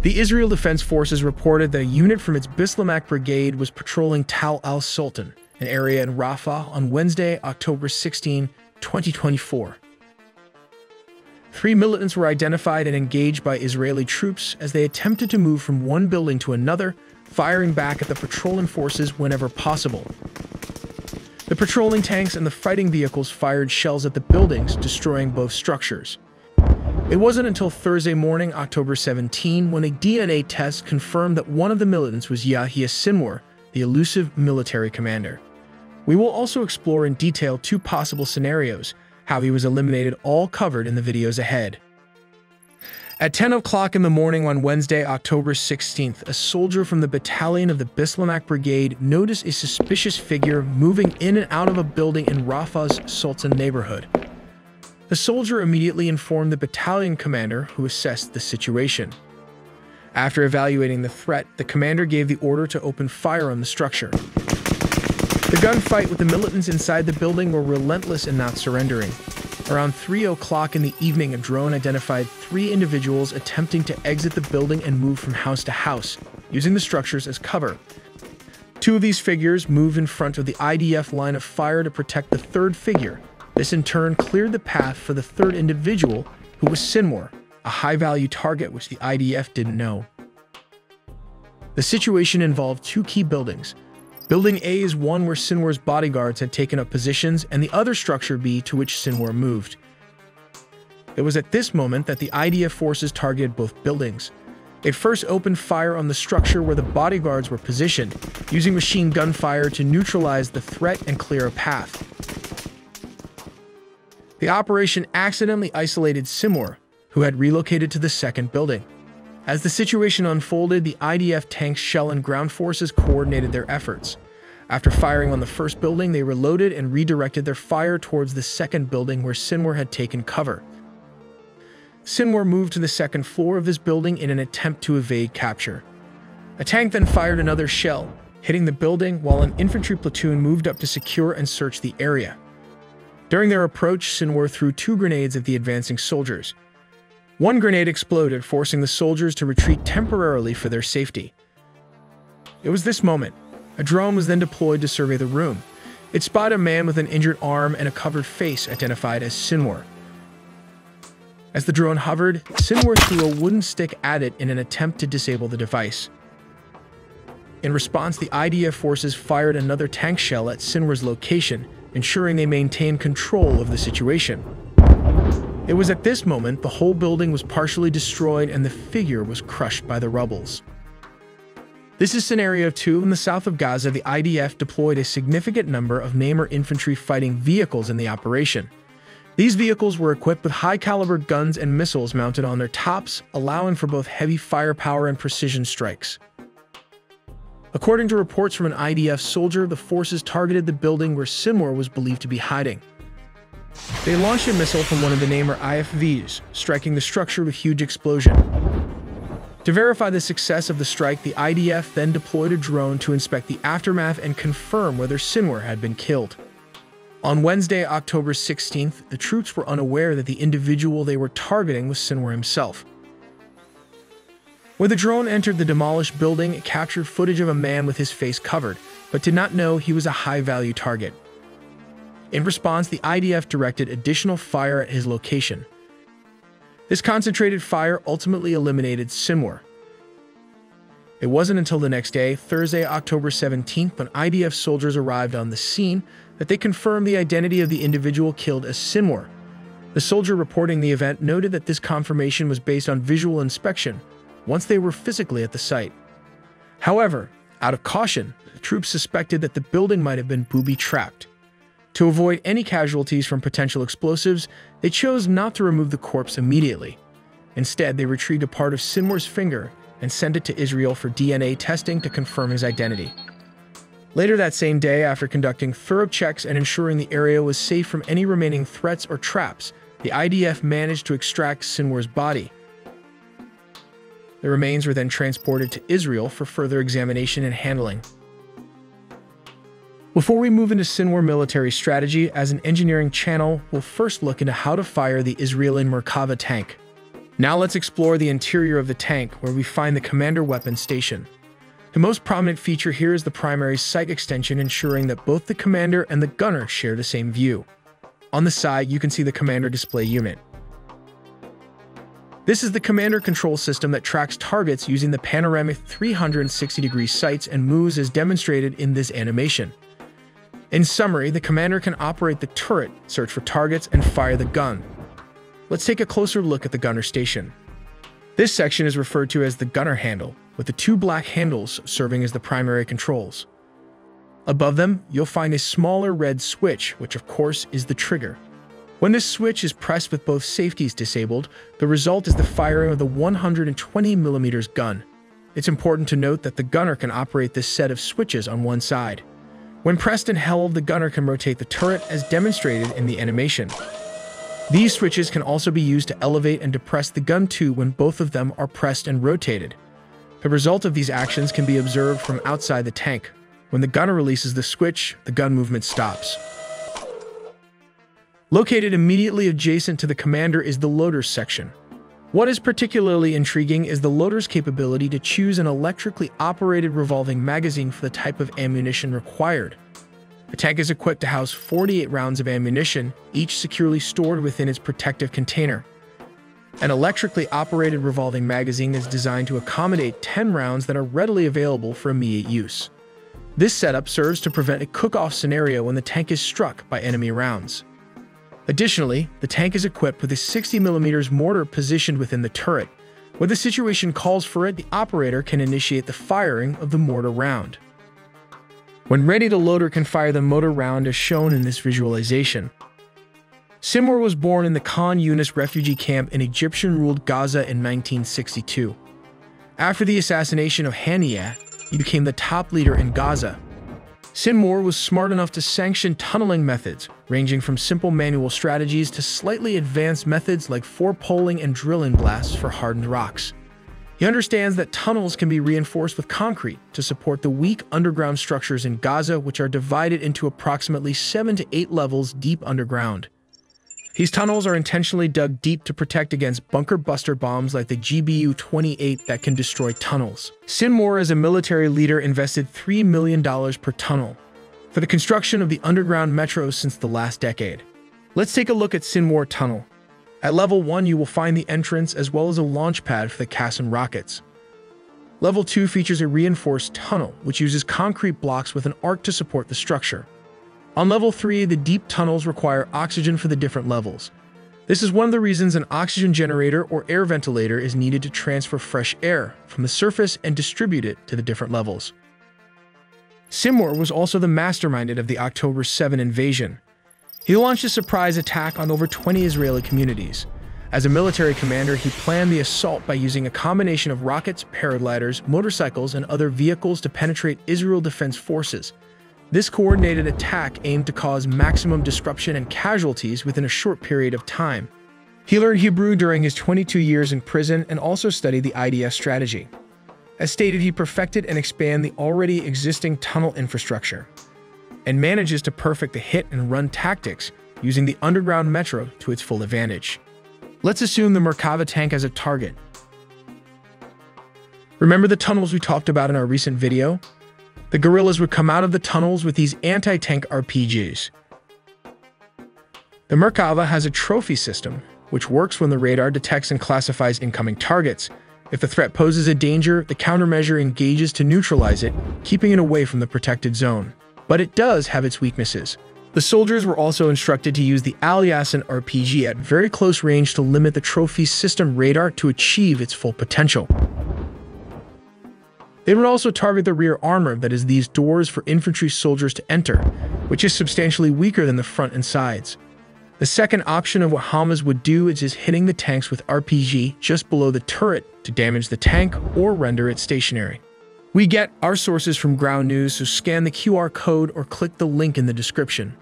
The Israel Defense Forces reported that a unit from its Bislamach Brigade was patrolling al-Sultan, an area in Rafah, on Wednesday, October 16, 2024. 3 militants were identified and engaged by Israeli troops as they attempted to move from one building to another, firing back at the patrolling forces whenever possible. The patrolling tanks and the fighting vehicles fired shells at the buildings, destroying both structures. It wasn't until Thursday morning, October 17, when a DNA test confirmed that one of the militants was Yahya Sinwar, the elusive military commander. We will also explore in detail 2 possible scenarios, how he was eliminated, all covered in the videos ahead. At 10 o'clock in the morning on Wednesday, October 16th, a soldier from the battalion of the Bislamach Brigade noticed a suspicious figure moving in and out of a building in Rafah's Sultan neighborhood. The soldier immediately informed the battalion commander, who assessed the situation. After evaluating the threat, the commander gave the order to open fire on the structure. The gunfight with the militants inside the building were relentless and not surrendering. Around 3 o'clock in the evening, a drone identified 3 individuals attempting to exit the building and move from house to house, using the structures as cover. 2 of these figures moved in front of the IDF line of fire to protect the 3rd figure. This in turn cleared the path for the 3rd individual, who was Sinwar, a high-value target which the IDF didn't know. The situation involved 2 key buildings. Building A is one where Sinwar's bodyguards had taken up positions, and the other structure B to which Sinwar moved. It was at this moment that the IDF forces targeted both buildings. It first opened fire on the structure where the bodyguards were positioned, using machine gun fire to neutralize the threat and clear a path. The operation accidentally isolated Sinwar, who had relocated to the 2nd building. As the situation unfolded, the IDF tanks, shell, and ground forces coordinated their efforts. After firing on the 1st building, they reloaded and redirected their fire towards the 2nd building where Sinwar had taken cover. Sinwar moved to the 2nd floor of this building in an attempt to evade capture. A tank then fired another shell, hitting the building, while an infantry platoon moved up to secure and search the area. During their approach, Sinwar threw 2 grenades at the advancing soldiers. One grenade exploded, forcing the soldiers to retreat temporarily for their safety. It was this moment. A drone was then deployed to survey the room. It spotted a man with an injured arm and a covered face, identified as Sinwar. As the drone hovered, Sinwar threw a wooden stick at it in an attempt to disable the device. In response, the IDF forces fired another tank shell at Sinwar's location, ensuring they maintained control of the situation. It was at this moment the whole building was partially destroyed and the figure was crushed by the rubbles. This is scenario 2. In the south of Gaza, the IDF deployed a significant number of Namur infantry fighting vehicles in the operation. These vehicles were equipped with high-caliber guns and missiles mounted on their tops, allowing for both heavy firepower and precision strikes. According to reports from an IDF soldier, the forces targeted the building where Sinwar was believed to be hiding. They launched a missile from one of the Namur IFVs, striking the structure with huge explosion. To verify the success of the strike, the IDF then deployed a drone to inspect the aftermath and confirm whether Sinwar had been killed. On Wednesday, October 16th, the troops were unaware that the individual they were targeting was Sinwar himself. When the drone entered the demolished building, it captured footage of a man with his face covered, but did not know he was a high-value target. In response, the IDF directed additional fire at his location. This concentrated fire ultimately eliminated Sinwar. It wasn't until the next day, Thursday, October 17th, when IDF soldiers arrived on the scene, that they confirmed the identity of the individual killed as Sinwar. The soldier reporting the event noted that this confirmation was based on visual inspection, once they were physically at the site. However, out of caution, the troops suspected that the building might have been booby-trapped. To avoid any casualties from potential explosives, they chose not to remove the corpse immediately. Instead, they retrieved a part of Sinwar's finger and sent it to Israel for DNA testing to confirm his identity. Later that same day, after conducting thorough checks and ensuring the area was safe from any remaining threats or traps, the IDF managed to extract Sinwar's body. The remains were then transported to Israel for further examination and handling. Before we move into Sinwar military strategy, as an engineering channel, we'll first look into how to fire the Israeli Merkava tank. Now let's explore the interior of the tank, where we find the commander weapon station. The most prominent feature here is the primary sight extension, ensuring that both the commander and the gunner share the same view. On the side, you can see the commander display unit. This is the commander control system that tracks targets using the panoramic 360-degree sights and moves as demonstrated in this animation. In summary, the commander can operate the turret, search for targets, and fire the gun. Let's take a closer look at the gunner station. This section is referred to as the gunner handle, with the two black handles serving as the primary controls. Above them, you'll find a smaller red switch, which of course is the trigger. When this switch is pressed with both safeties disabled, the result is the firing of the 120mm gun. It's important to note that the gunner can operate this set of switches on one side. When pressed and held, the gunner can rotate the turret as demonstrated in the animation. These switches can also be used to elevate and depress the gun too when both of them are pressed and rotated. The result of these actions can be observed from outside the tank. When the gunner releases the switch, the gun movement stops. Located immediately adjacent to the commander is the loaders section. What is particularly intriguing is the loader's capability to choose an electrically operated revolving magazine for the type of ammunition required. The tank is equipped to house 48 rounds of ammunition, each securely stored within its protective container. An electrically operated revolving magazine is designed to accommodate 10 rounds that are readily available for immediate use. This setup serves to prevent a cook-off scenario when the tank is struck by enemy rounds. Additionally, the tank is equipped with a 60mm mortar positioned within the turret. When the situation calls for it, the operator can initiate the firing of the mortar round. When ready, the loader can fire the mortar round as shown in this visualization. Sinwar was born in the Khan Yunis refugee camp in Egyptian-ruled Gaza in 1962. After the assassination of Haniyeh, he became the top leader in Gaza. Sinwar was smart enough to sanction tunneling methods, ranging from simple manual strategies to slightly advanced methods like forepoling and drilling blasts for hardened rocks. He understands that tunnels can be reinforced with concrete to support the weak underground structures in Gaza, which are divided into approximately 7 to 8 levels deep underground. These tunnels are intentionally dug deep to protect against bunker-buster bombs like the GBU-28 that can destroy tunnels. Sinwar, as a military leader, invested $3 million per tunnel for the construction of the underground metros since the last decade. Let's take a look at Sinwar Tunnel. At level 1, you will find the entrance as well as a launch pad for the Qassam rockets. Level 2 features a reinforced tunnel, which uses concrete blocks with an arc to support the structure. On level 3, the deep tunnels require oxygen for the different levels. This is one of the reasons an oxygen generator or air ventilator is needed to transfer fresh air from the surface and distribute it to the different levels. Sinwar was also the mastermind of the October 7 invasion. He launched a surprise attack on over 20 Israeli communities. As a military commander, he planned the assault by using a combination of rockets, paragliders, motorcycles, and other vehicles to penetrate Israel Defense Forces. This coordinated attack aimed to cause maximum disruption and casualties within a short period of time. He learned Hebrew during his 22 years in prison and also studied the IDF strategy. As stated, he perfected and expanded the already existing tunnel infrastructure and manages to perfect the hit-and-run tactics using the underground metro to its full advantage. Let's assume the Merkava tank as a target. Remember the tunnels we talked about in our recent video? The guerrillas would come out of the tunnels with these anti-tank RPGs. The Merkava has a trophy system, which works when the radar detects and classifies incoming targets. If the threat poses a danger, the countermeasure engages to neutralize it, keeping it away from the protected zone. But it does have its weaknesses. The soldiers were also instructed to use the al-Yasin RPG at very close range to limit the trophy system radar to achieve its full potential. They would also target the rear armor, that is, these doors for infantry soldiers to enter, which is substantially weaker than the front and sides. The second option of what Hamas would do is just hitting the tanks with RPG just below the turret to damage the tank or render it stationary. We get our sources from Ground News, so scan the QR code or click the link in the description.